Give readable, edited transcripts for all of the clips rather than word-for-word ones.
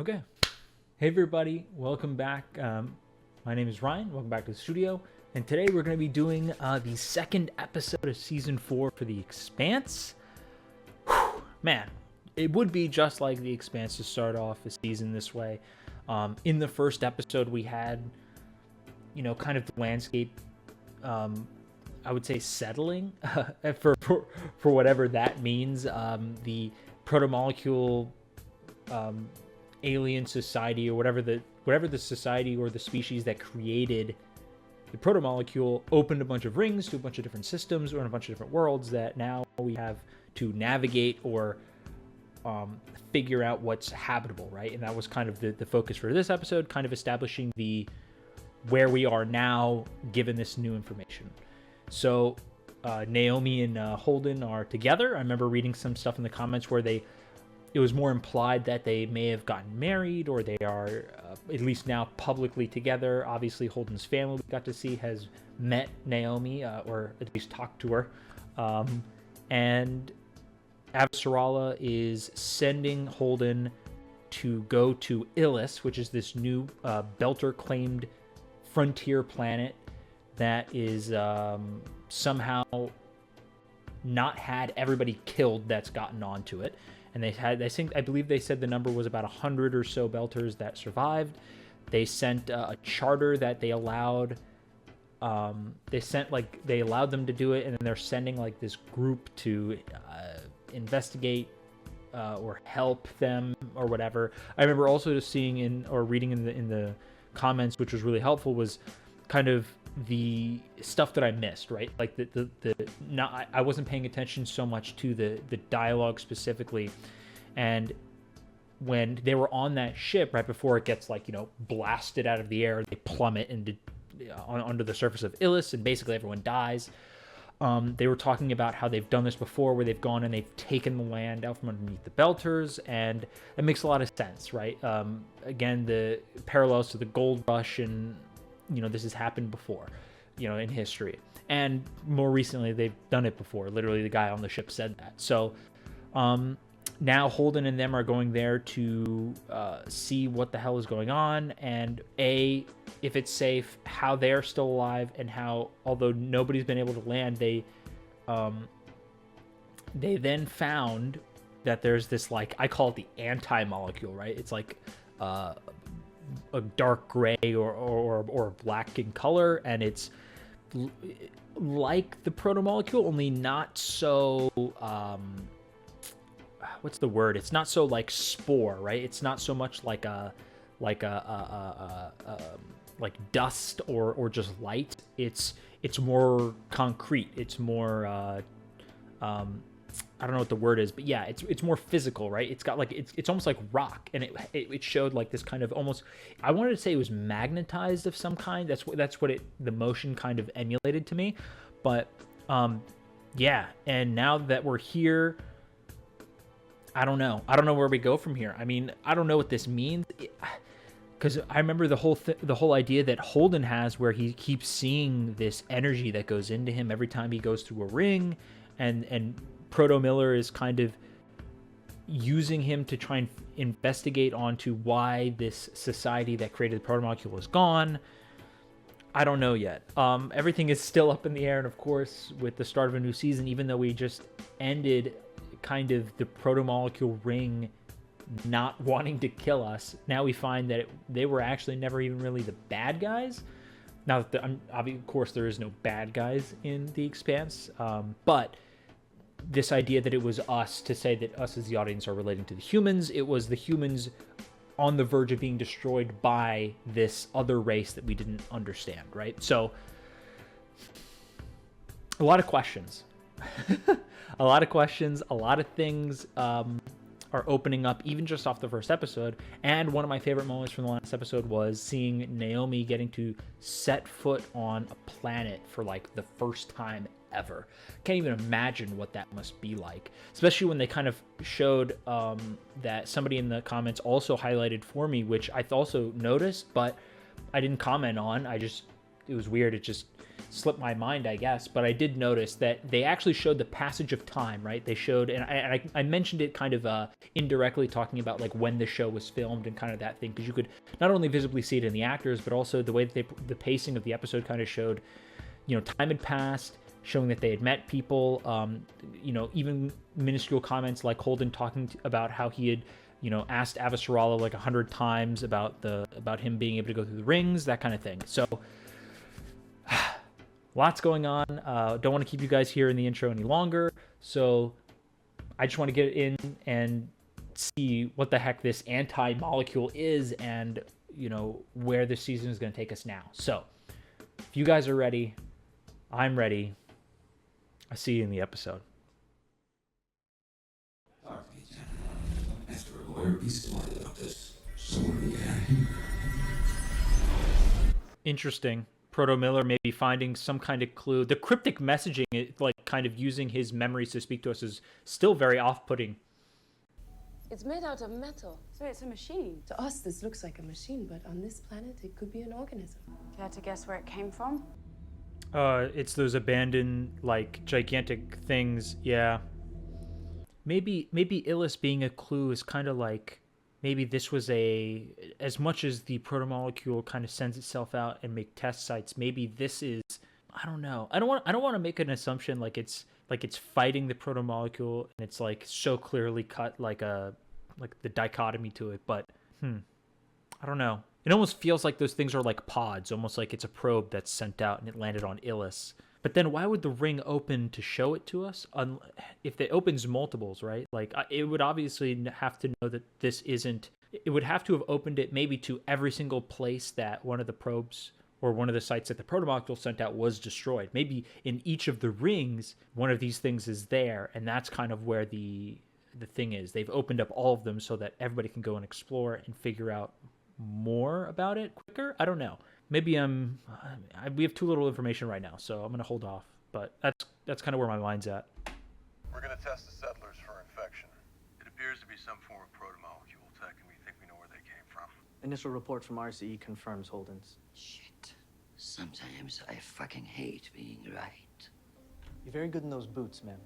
Okay. Hey, everybody. Welcome back. My name is Ryan. Welcome back to the studio. And today we're going to be doing the second episode of Season 4 for The Expanse. Whew, man, it would be just like The Expanse to start off a season this way. In the first episode, we had, kind of the landscape, I would say, settling for whatever that means. The protomolecule alien society, or whatever the society or the species that created the protomolecule, opened a bunch of rings to a bunch of different systems or in a bunch of different worlds that now we have to navigate or figure out what's habitable, right? And that was kind of the focus for this episode, kind of establishing where we are now given this new information. So Naomi and Holden are together. I remember reading some stuff in the comments where it was more implied that they may have gotten married, or they are at least now publicly together. Obviously, Holden's family we got to see has met Naomi, or at least talked to her. And Avasarala is sending Holden to go to Illis, which is this new Belter-claimed frontier planet that is somehow not had everybody killed that's gotten onto it. And I believe they said the number was about 100 or so Belters that survived. They sent a charter that they allowed. They allowed them to do it, and then they're sending like this group to investigate or help them or whatever. I remember also just seeing reading in the comments, which was really helpful, was kind of the stuff that I missed, right? Like I wasn't paying attention so much to the dialogue specifically. And when they were on that ship, right before it gets blasted out of the air, they plummet under the surface of Illis, and basically everyone dies. They were talking about how they've done this before, where they've gone and they've taken the land out from underneath the Belters, and it makes a lot of sense, right? Again, the parallels to the gold rush, and this has happened before, in history. And more recently, they've done it before. Literally, the guy on the ship said that. So now Holden and them are going there to see what the hell is going on, and if it's safe, how they're still alive, and how, although nobody's been able to land, they then found that there's this, I call it the anti-molecule, right? It's like a dark gray or black in color, and it's like the protomolecule, only not so what's the word? It's not so like spore, right? It's not so much like like dust or just light. It's more concrete. It's more I don't know what the word is, but yeah, it's more physical, right? It's got it's almost like rock, and it showed like this kind of almost, I wanted to say it was magnetized of some kind. That's what the motion kind of emulated to me. But yeah, and now that we're here, I don't know where we go from here. I mean, I don't know what this means, because I remember the whole idea that Holden has, where he keeps seeing this energy that goes into him every time he goes through a ring, and Proto Miller is kind of using him to try and investigate onto why this society that created the protomolecule is gone. I don't know yet. Everything is still up in the air, and of course, with the start of a new season, even though we just ended kind of the protomolecule ring not wanting to kill us, now we find that they were actually never even really the bad guys. Now, of course, there is no bad guys in The Expanse, but this idea that it was us, to say that us as the audience are relating to the humans, it was the humans on the verge of being destroyed by this other race that we didn't understand, right? So a lot of questions. A lot of things are opening up, even just off the first episode. And one of my favorite moments from the last episode was seeing Naomi getting to set foot on a planet for the first time ever. Can't even imagine what that must be like, especially when they kind of showed that somebody in the comments also highlighted for me, which I also noticed, but I didn't comment on. It was weird. slipped my mind, I guess, but I did notice that they actually showed the passage of time, right? They showed, and I mentioned it kind of indirectly, talking about like when the show was filmed and kind of that thing, because you could not only visibly see it in the actors, but also the way that the pacing of the episode kind of showed, time had passed, showing that they had met people, even minuscule comments like Holden talking about how he had, asked Avasarala like 100 times about him being able to go through the rings, that kind of thing. So lots going on. Don't want to keep you guys here in the intro any longer. So I just want to get in and see what the heck this anti-molecule is and, where this season is going to take us now. So if you guys are ready, I'm ready. I see you in the episode. After a lawyer be smart about this, someone began. Interesting. Proto Miller maybe finding some kind of clue. The cryptic messaging, like kind of using his memories to speak to us, is still very off-putting. It's made out of metal, so it's a machine. To us, this looks like a machine, but on this planet, it could be an organism. Care to guess where it came from? It's those abandoned, like, gigantic things. Yeah. Maybe Illis being a clue is kind of like, maybe this was as much as the protomolecule kind of sends itself out and make test sites, maybe this is, I don't know. I don't want to make an assumption like it's fighting the protomolecule and it's like so clearly cut like the dichotomy to it, but I don't know. It almost feels like those things are like pods, almost like it's a probe that's sent out and it landed on Illis. But then why would the ring open to show it to us? If it opens multiples, right? Like, it would obviously have to know that this isn't... It would have to have opened it maybe to every single place that one of the probes or one of the sites that the protomolecule sent out was destroyed. Maybe in each of the rings, one of these things is there, and that's kind of where the thing is. They've opened up all of them so that everybody can go and explore and figure out more about it quicker. I don't know. Maybe we have too little information right now, so I'm going to hold off. But that's kind of where my mind's at. We're going to test the settlers for infection. It appears to be some form of protomolecule tech, and we think we know where they came from. Initial report from RCE confirms Holden's. Shit. Sometimes I fucking hate being right. You're very good in those boots, man.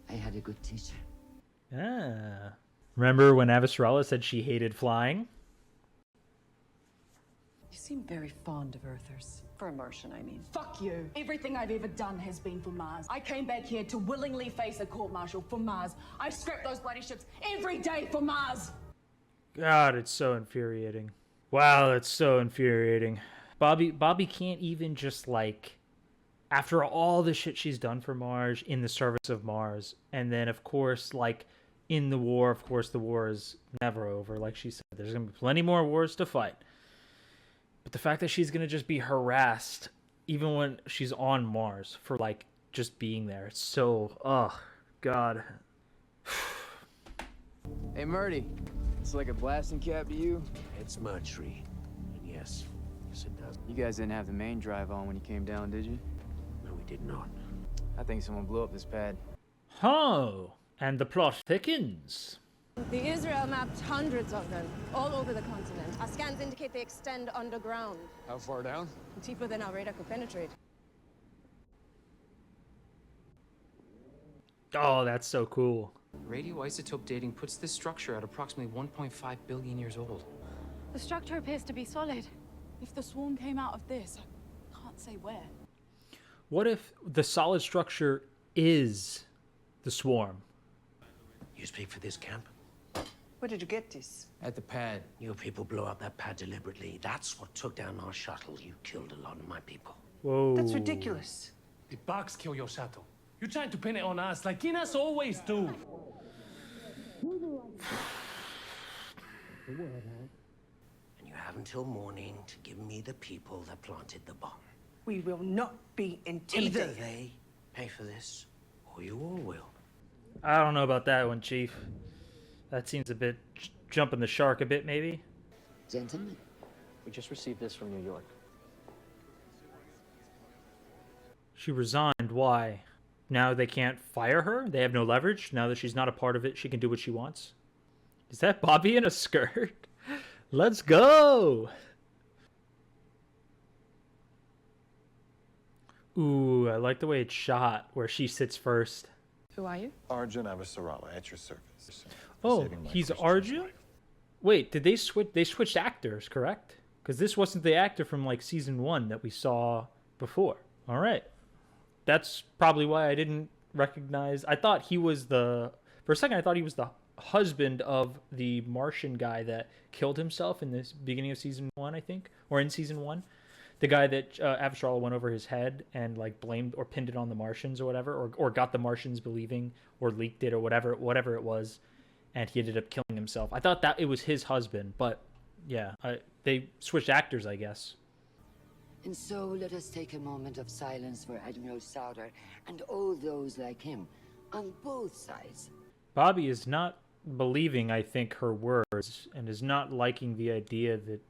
I had a good teacher. Ah. Remember when Avasarala said she hated flying? You seem very fond of Earthers. For immersion, I mean. Fuck you. Everything I've ever done has been for Mars. I came back here to willingly face a court-martial for Mars. I scrapped those bloody ships every day for Mars. God, it's so infuriating. Wow, that's so infuriating. Bobby can't even just, like, after all the shit she's done for Mars, in the service of Mars, and then, of course, like, in the war, of course, the war is never over. Like she said, there's going to be plenty more wars to fight. But the fact that she's going to just be harassed, even when she's on Mars, for, like, just being there, it's so, God. Hey, Murdy. It's like a blasting cap to you. It's Mercury. And yes, it does. You guys didn't have the main drive on when you came down, did you? No, we did not. I think someone blew up this pad. Oh, and the plot thickens. The Israel mapped hundreds of them, all over the continent. Our scans indicate they extend underground. How far down? Deeper than our radar could penetrate. Oh, that's so cool. Radioisotope dating puts this structure at approximately 1.5 billion years old. The structure appears to be solid. If the swarm came out of this, I can't say where. What if the solid structure is the swarm? You speak for this camp? Where did you get this? At the pad. Your people blow up that pad deliberately. That's what took down our shuttle. You killed a lot of my people. Whoa. That's ridiculous. The bugs kill your shuttle. You're trying to pin it on us like Kinas always do. And you have until morning to give me the people that planted the bomb. We will not be intimidated. Either they pay for this, or you all will. I don't know about that one, Chief. That seems a bit jumping the shark a bit, maybe. Gentlemen, We just received this from New York. She resigned. Why? Now they can't fire her? They have no leverage? Now that she's not a part of it, she can do what she wants? Is that Bobby in a skirt? Let's go! Ooh, I like the way it's shot, where she sits first. Who are you? Arjun Avasarala, at your service. Oh, Saving my he's Christian's Arjun? life. Wait, did they switch? They switched actors, correct? Because this wasn't the actor from like season 1 that we saw before. All right, that's probably why I didn't recognize. I thought he was for a second. I thought he was the husband of the Martian guy that killed himself in this beginning of season 1, I think, or in season 1. The guy that Avasarala went over his head and like blamed or pinned it on the Martians or whatever, or got the Martians believing or leaked it or whatever it was, and he ended up killing himself. I thought that it was his husband, but yeah, they switched actors, I guess. And so let us take a moment of silence for Admiral Sauter and all those like him on both sides. Bobby is not believing, I think, her words, and is not liking the idea that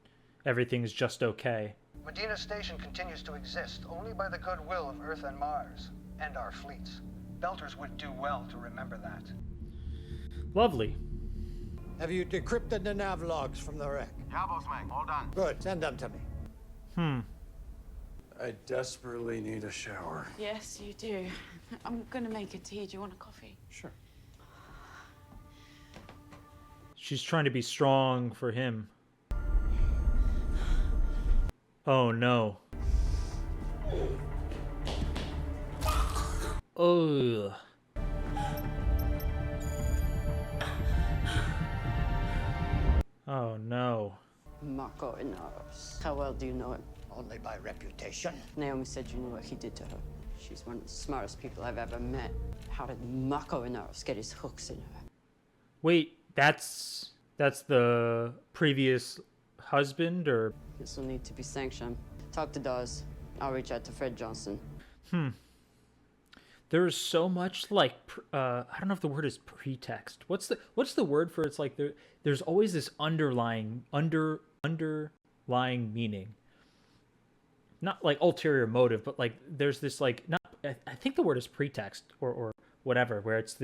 everything's just okay. Medina Station continues to exist only by the goodwill of Earth and Mars, and our fleets. Belters would do well to remember that. Lovely. Have you decrypted the nav logs from the wreck? Yeah, boss man, all done. Good, send them to me. I desperately need a shower. Yes, you do. I'm gonna make a tea. Do you want a coffee? Sure. She's trying to be strong for him. Oh no. Ugh. Oh no. Marco Inaros. How well do you know him? Only by reputation. Naomi said you knew what he did to her. She's one of the smartest people I've ever met. How did Marco Inaros get his hooks in her? Wait, that's the previous husband, or? This will need to be sanctioned. Talk to Dawes. I'll reach out to Fred Johnson. There's so much like I don't know if the word is pretext. What's the word for it's like there's always this underlying meaning. Not like ulterior motive, but like there's this like not I think the word is pretext or whatever, where it's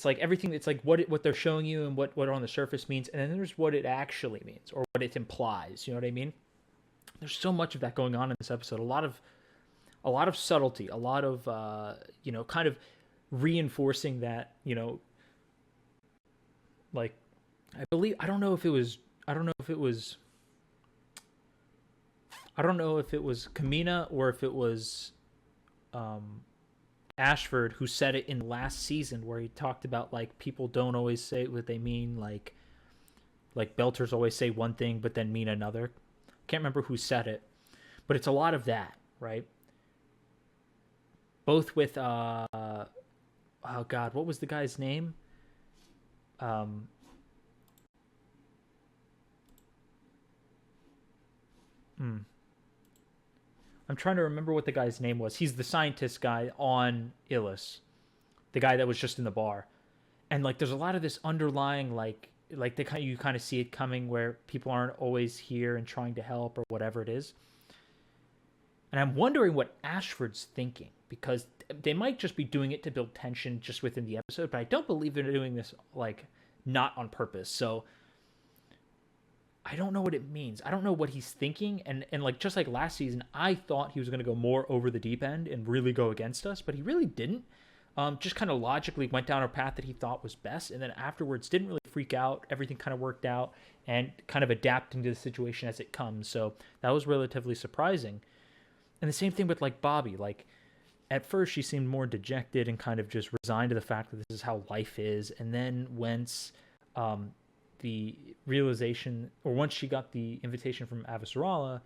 like everything. It's like what they're showing you and what on the surface means, and then there's what it actually means or what it implies. You know what I mean? There's so much of that going on in this episode. A lot of subtlety, a lot of kind of reinforcing that, like I don't know if it was Kamina or if it was Ashford who said it in last season, where he talked about like people don't always say what they mean, like Belters always say one thing but then mean another. Can't remember who said it, but it's a lot of that, right? Both with oh god, what was the guy's name? I'm trying to remember what the guy's name was. He's the scientist guy on Illis, the guy that was just in the bar, and like there's a lot of this underlying like you kind of see it coming, where people aren't always here and trying to help or whatever it is. And I'm wondering what Ashford's thinking, because they might just be doing it to build tension just within the episode, but I don't believe they're doing this like not on purpose. So I don't know what it means. I don't know what he's thinking. And like just like last season, I thought he was going to go more over the deep end and really go against us, but he really didn't. Just kind of logically went down a path that he thought was best, and then afterwards didn't really freak out. Everything kind of worked out and kind of adapting to the situation as it comes. So that was relatively surprising. And the same thing with like Bobby. Like at first she seemed more dejected and kind of just resigned to the fact that this is how life is. And then once the realization, or once she got the invitation from Avasarala,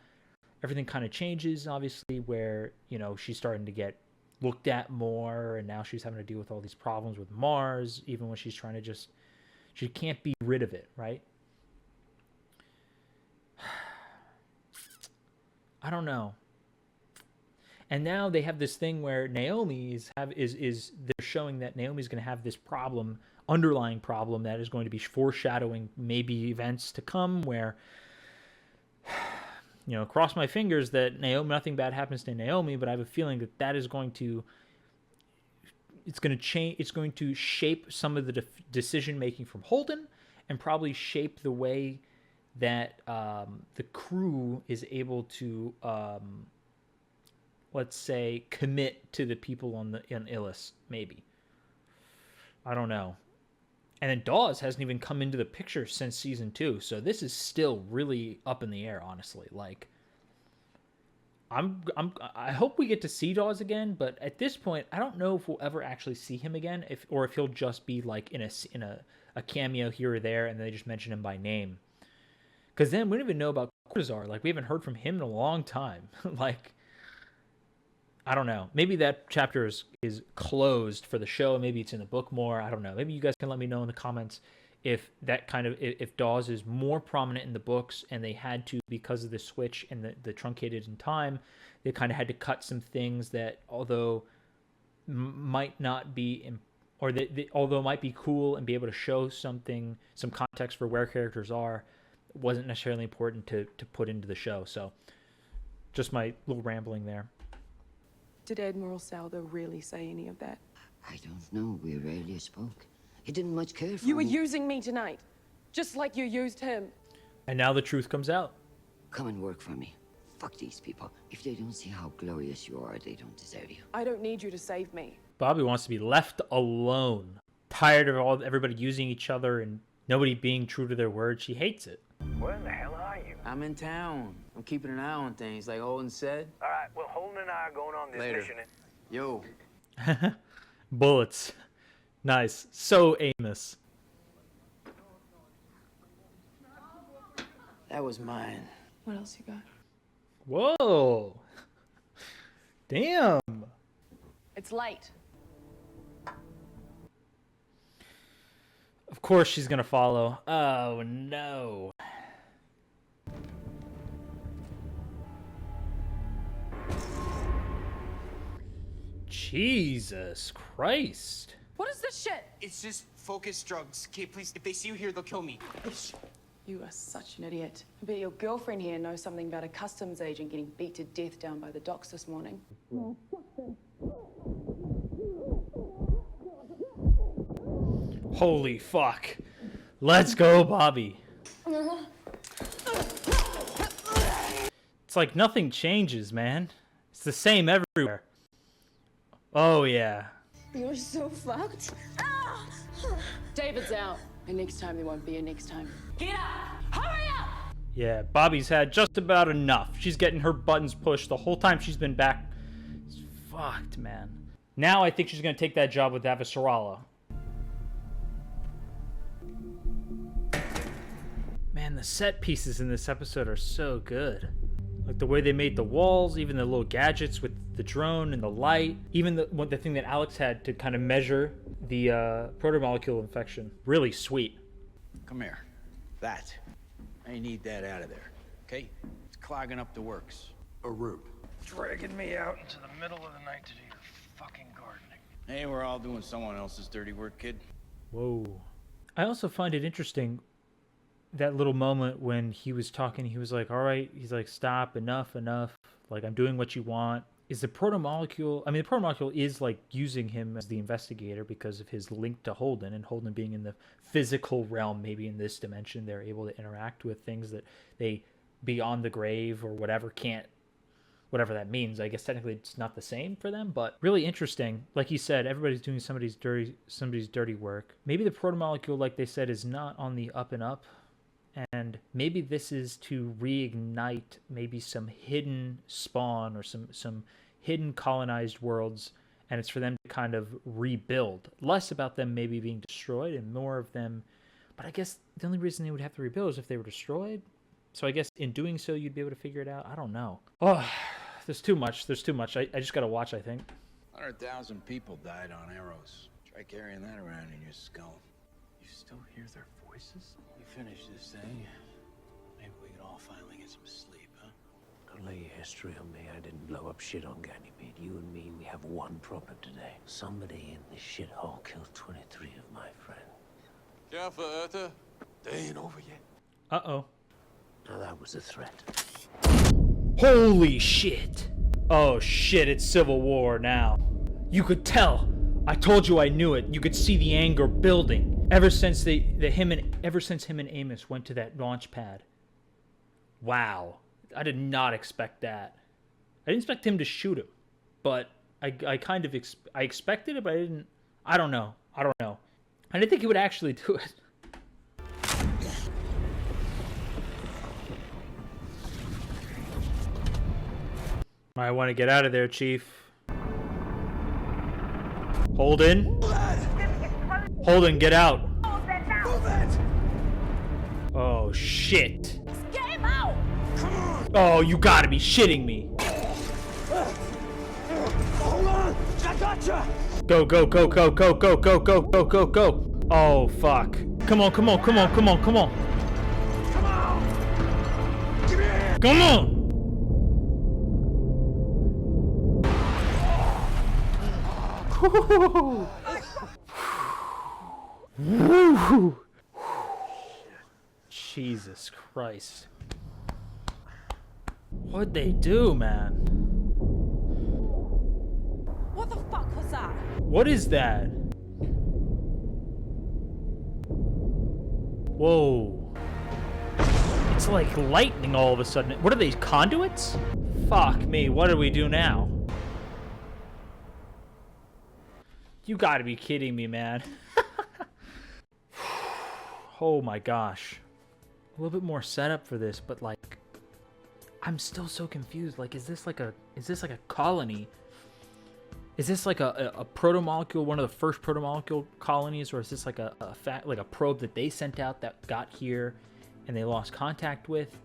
everything kind of changes, obviously, where, she's starting to get looked at more, and now she's having to deal with all these problems with Mars, even when she's trying to she can't be rid of it, right? I don't know. And now they have this thing where Naomi's they're showing that Naomi's going to have this underlying problem that is going to be foreshadowing maybe events to come, where cross my fingers that nothing bad happens to Naomi, but I have a feeling that is going to change. It's going to shape some of the decision making from Holden, and probably shape the way that the crew is able to let's say, commit to the people on Illis, maybe. I don't know. And then Dawes hasn't even come into the picture since season 2, so this is still really up in the air, honestly. Like, I hope we get to see Dawes again, but at this point, I don't know if we'll ever actually see him again, or if he'll just be like in a cameo here or there, and they just mention him by name. Because then we don't even know about Cortazar. Like, we haven't heard from him in a long time. Like, I don't know. Maybe that chapter is closed for the show. Maybe it's in the book more. I don't know. Maybe you guys can let me know in the comments if if Dawes is more prominent in the books, and they had to, because of the switch and the truncated in time, they kind of had to cut some things that, although might not be, or although might be cool and be able to show some context for where characters are, wasn't necessarily important to put into the show. So just my little rambling there. Did Admiral Souther really say any of that? I don't know. We rarely spoke. He didn't much care for You were me. using me tonight, just like you used him. And now the truth comes out. Come and work for me. Fuck these people. If they don't see how glorious you are, they don't deserve you. I don't need you to save me. Bobby wants to be left alone. Tired of everybody using each other and nobody being true to their word. She hates it. Where in the hell are you? I'm in town. I'm keeping an eye on things, like Holden said. All right, well, Holden and I are going on this Later. mission. Yo. Bullets. Nice. So Amos. That was mine. What else you got? Whoa. Damn. It's late. Of course she's gonna follow. Oh no. Jesus Christ. What is this shit? It's just focus drugs. Okay, please, if they see you here, they'll kill me. You are such an idiot. I bet your girlfriend here knows something about a customs agent getting beat to death down by the docks this morning. Holy fuck. Let's go, Bobby. It's like nothing changes, man. It's the same everywhere. Oh, yeah. You're so fucked. David's out, and next time there won't be a next time. Get up! Hurry up! Yeah, Bobby's had just about enough. She's getting her buttons pushed the whole time she's been back. It's fucked, man. Now I think she's going to take that job with Avasarala. Man, the set pieces in this episode are so good. Like the way they made the walls, even the little gadgets with the drone and the light, even the thing that Alex had to kind of measure the protomolecule infection. Really sweet. Come here. That. I need that out of there. Okay? It's clogging up the works. A root. Dragging me out into the middle of the night to do your fucking gardening. Hey, we're all doing someone else's dirty work, kid. Whoa. I also find it interesting, that little moment when he was talking, he was like, all right, he's like, stop, enough, like, I'm doing what you want. Is the protomolecule, I mean, the protomolecule is like using him as the investigator because of his link to Holden, and Holden being in the physical realm, maybe in this dimension, they're able to interact with things that they, beyond the grave or whatever, can't, whatever that means. I guess technically it's not the same for them, but really interesting. Like you said, everybody's doing somebody's dirty work. Maybe the protomolecule, like they said, is not on the up and up. And maybe this is to reignite maybe some hidden spawn or some hidden colonized worlds, and it's for them to kind of rebuild. Less about them maybe being destroyed and more of them, but I guess the only reason they would have to rebuild is if they were destroyed. So I guess in doing so you'd be able to figure it out. I don't know. Oh, there's too much. I just gotta watch, I think. 100,000 people died on arrows. Try carrying that around in your skull. You still hear their voices? You finish this thing, maybe we can all finally get some sleep, huh? Don't lay your history on me. I didn't blow up shit on Ganymede. You and me, we have one problem today. Somebody in this shithole killed 23 of my friends. Ja, verehrte. They ain't over yet. Uh-oh. Now that was a threat. Holy shit. Oh shit, it's Civil War now. You could tell. I told you I knew it. You could see the anger building. Ever since him and Amos went to that launch pad. Wow. I did not expect that. I didn't expect him to shoot him. but I kind of I expected it, but I didn't. I don't know. I didn't think he would actually do it. I want to get out of there, Chief. Holden? Holden, get out. Oh, shit. Get him out! Oh, you gotta be shitting me. Hold on! I gotcha! Go, go, go, go, go, go, go, go, go, go, go. Oh, fuck. Come on, come on, come on, come on, come on. Come on! Give me a hand! Come on! Woo. Jesus Christ. What'd they do, man? What the fuck was that? What is that? Whoa. It's like lightning all of a sudden. What are these, conduits? Fuck me, what do we do now? You gotta be kidding me, man. Oh my gosh. A little bit more setup for this, but like, I'm still so confused. Like, is this like a colony? Is this like a proto-molecule, one of the first proto-molecule colonies, or is this like a probe that they sent out that got here and they lost contact with?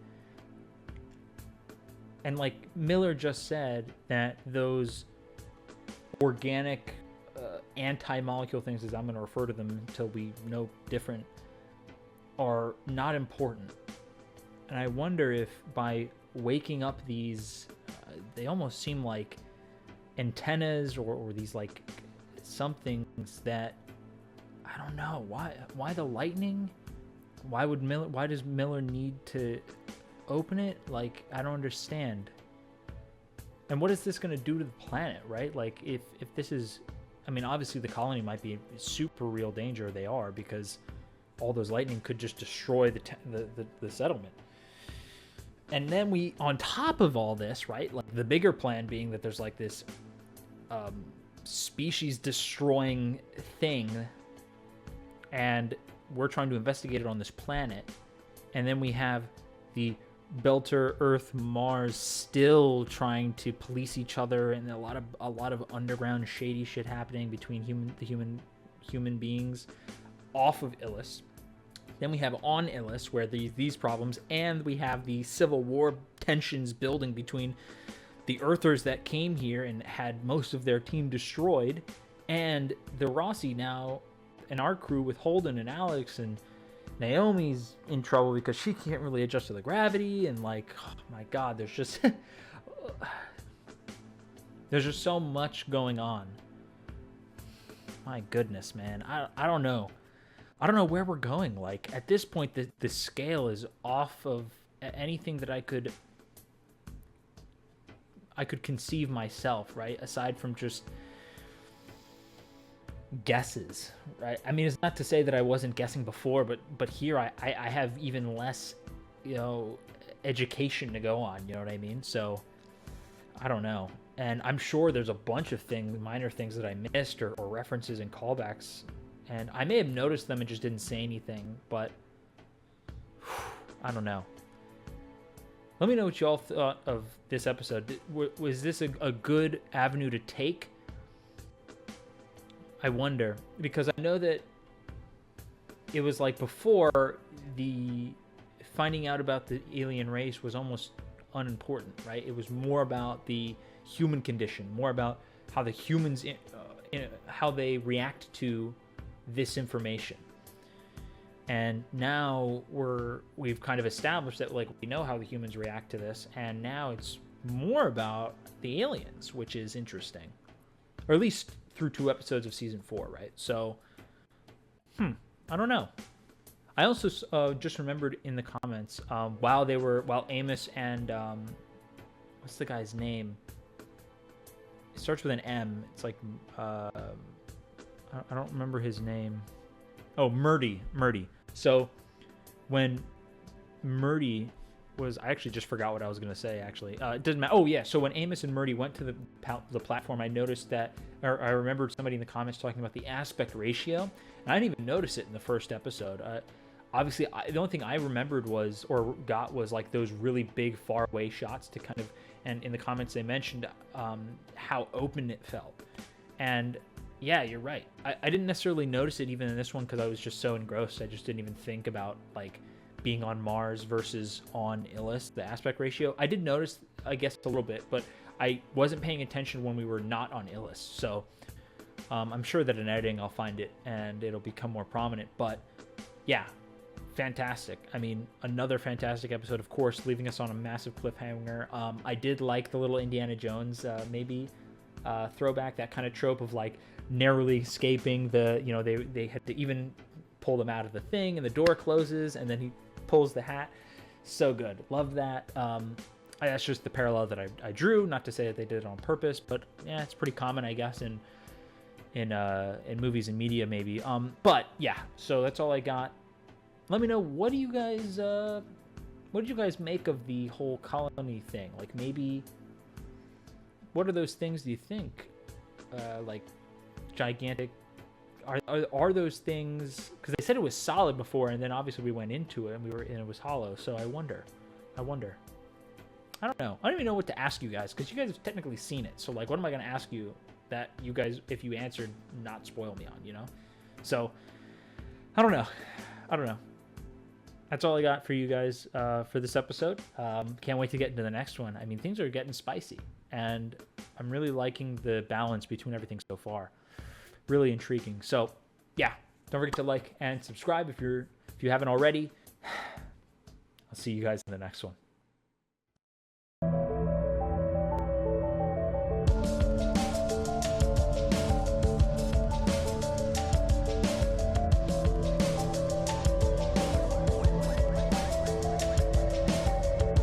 And like Miller just said that those organic anti-molecule things, as I'm going to refer to them until we know different, are not important. And I wonder if by waking up these, they almost seem like antennas or these like somethings that, I don't know, why the lightning? Why does Miller need to open it? Like, I don't understand. And what is this going to do to the planet, right? Like, if this is, I mean, obviously the colony might be in super real danger. They are, because all those lightning could just destroy the settlement. And then we, on top of all this, right, like the bigger plan being that there's like this species destroying thing, and we're trying to investigate it on this planet. And then we have the Belter, Earth, Mars still trying to police each other, and a lot of underground shady shit happening between human beings off of Illis. Then we have on Illis where these problems, and we have the Civil War tensions building between the Earthers that came here and had most of their team destroyed, and the Rossi now, and our crew with Holden and Alex, and Naomi's in trouble because she can't really adjust to the gravity, and like, oh my god, there's just so much going on. My goodness, man. I don't know. I don't know where we're going. Like, at this point, the scale is off of anything that I could conceive myself, right? Aside from just guesses, right? I mean, it's not to say that I wasn't guessing before, but here I have even less, education to go on, you know what I mean? So I don't know. And I'm sure there's a bunch of minor things that I missed, or references and callbacks, and I may have noticed them and just didn't say anything, but I don't know. Let me know what y'all thought of this episode. Was this a good avenue to take? I wonder, because I know that it was like before, the finding out about the alien race was almost unimportant, right? It was more about the human condition, more about how the humans, how they react to this information. And now we've kind of established that, like, we know how the humans react to this, and now it's more about the aliens, which is interesting, or at least through 2 episodes of season 4, right? So, I don't know. I also just remembered in the comments, while Amos and what's the guy's name? It starts with an M. It's like I don't remember his name. Oh, Murdy. So when Murdy was, I actually just forgot what I was going to say, actually. It doesn't matter. Oh, yeah. So when Amos and Murdy went to the platform, I noticed that, or I remembered somebody in the comments talking about the aspect ratio. And I didn't even notice it in the first episode. Obviously, the only thing I remembered was, or got, was like those really big far away shots to kind of, and in the comments they mentioned how open it felt. And yeah, you're right. I didn't necessarily notice it even in this one because I was just so engrossed. I just didn't even think about like being on Mars versus on Illis, the aspect ratio. I did notice, I guess, a little bit, but I wasn't paying attention when we were not on Illis. So I'm sure that in editing I'll find it and it'll become more prominent. But yeah, fantastic. I mean, another fantastic episode, of course, leaving us on a massive cliffhanger. I did like the little Indiana Jones throwback, that kind of trope of like narrowly escaping the, you know, they had to even pull them out of the thing and the door closes and then he pulls the hat. So good. Love that. That's just the parallel that I drew, not to say that they did it on purpose, but yeah, it's pretty common, I guess, in movies and media maybe. But yeah, so that's all I got. Let me know, what did you guys make of the whole colony thing? Like, maybe what are those things do you think? Like gigantic, are those things, because they said it was solid before and then obviously we went into it and it was hollow. So I wonder. I don't know. I don't even know what to ask you guys because you guys have technically seen it. So like, what am I going to ask you that you guys, if you answered, not spoil me on, you know? So I don't know. That's all I got for you guys for this episode. Can't wait to get into the next one. I mean, things are getting spicy and I'm really liking the balance between everything so far. Really intriguing. So yeah, don't forget to like and subscribe if you haven't already. I'll see you guys in the next one.